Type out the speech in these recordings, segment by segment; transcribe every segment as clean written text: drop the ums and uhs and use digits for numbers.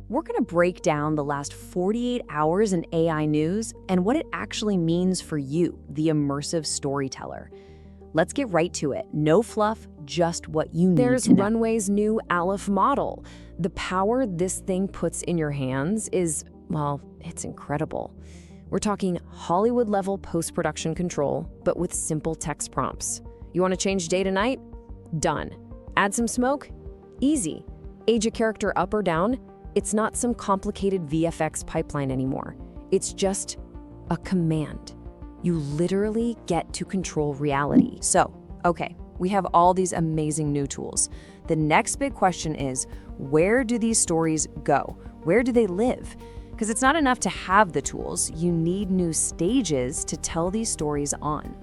We're going to break down the last 48 hours in AI news and what it actually means for you, the immersive storyteller. Let's get right to it. No fluff, just what you need There's to know. Runway's new Aleph model. The power this thing puts in your hands is, well, it's incredible. We're talking Hollywood-level post-production control, but with simple text prompts. You want to change day to night? Done. Add some smoke? Easy. Age a character up or down? It's not some complicated VFX pipeline anymore. It's just a command. You literally get to control reality. So, okay, we have all these amazing new tools. The next big question is, where do these stories go? Where do they live? Because it's not enough to have the tools, you need new stages to tell these stories on.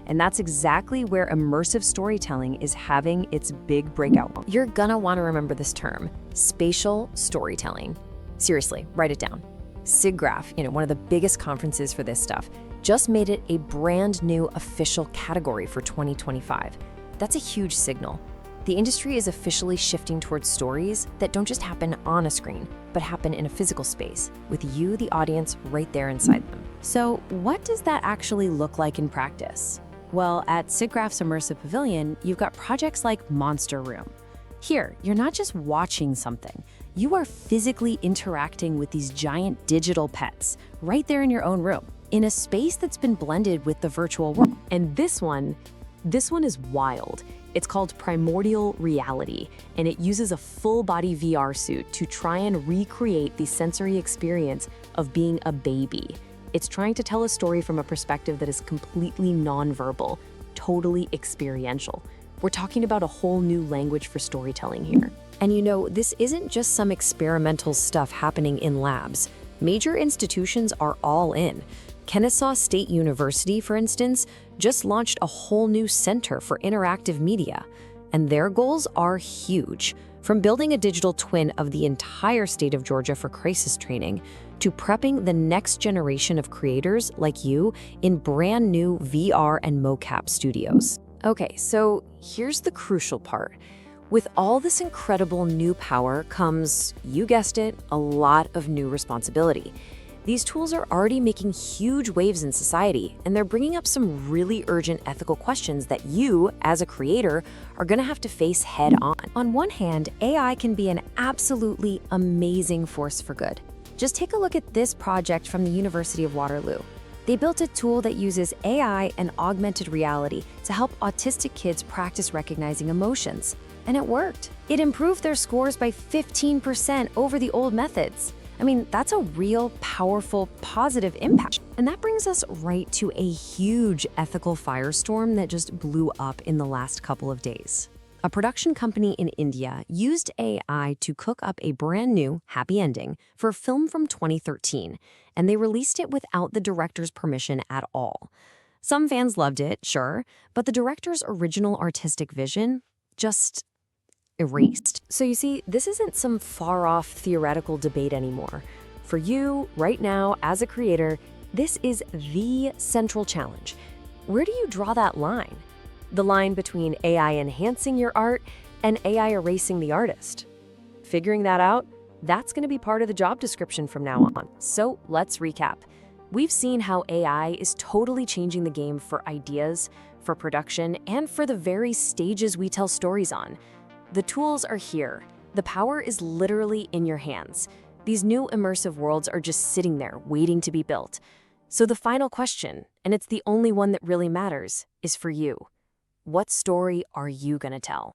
And that's exactly where immersive storytelling is having its big breakout. You're gonna want to remember this term, spatial storytelling. Seriously, write it down. SIGGRAPH, one of the biggest conferences for this stuff, just made it a brand new official category for 2025. That's a huge signal. The industry is officially shifting towards stories that don't just happen on a screen, but happen in a physical space, with you, the audience, right there inside them. So what does that actually look like in practice? Well, at SIGGRAPH's Immersive Pavilion, you've got projects like Monster Room. Here, you're not just watching something, you are physically interacting with these giant digital pets right there in your own room, in a space that's been blended with the virtual world. And this one is wild. It's called Primordial Reality, and it uses a full-body VR suit to try and recreate the sensory experience of being a baby. It's trying to tell a story from a perspective that is completely nonverbal, totally experiential. We're talking about a whole new language for storytelling here. And this isn't just some experimental stuff happening in labs. Major institutions are all in. Kennesaw State University, for instance, just launched a whole new center for interactive media. And their goals are huge, from building a digital twin of the entire state of Georgia for crisis training, to prepping the next generation of creators like you in brand new VR and mocap studios. Okay, so here's the crucial part. With all this incredible new power comes, you guessed it, a lot of new responsibility. These tools are already making huge waves in society, and they're bringing up some really urgent ethical questions that you, as a creator, are going to have to face head on. On one hand, AI can be an absolutely amazing force for good. Just take a look at this project from the University of Waterloo. They built a tool that uses AI and augmented reality to help autistic kids practice recognizing emotions. And it worked. It improved their scores by 15% over the old methods. I mean, that's a real, powerful, positive impact. And that brings us right to a huge ethical firestorm that just blew up in the last couple of days. A production company in India used AI to cook up a brand new happy ending for a film from 2013, and they released it without the director's permission at all. Some fans loved it, sure, but the director's original artistic vision just erased. So you see, this isn't some far-off theoretical debate anymore. For you, right now, as a creator, this is the central challenge. Where do you draw that line? The line between AI enhancing your art and AI erasing the artist. Figuring that out, that's going to be part of the job description from now on. So let's recap. We've seen how AI is totally changing the game for ideas, for production, and for the very stages we tell stories on. The tools are here. The power is literally in your hands. These new immersive worlds are just sitting there waiting to be built. So the final question, and it's the only one that really matters, is for you. What story are you going to tell?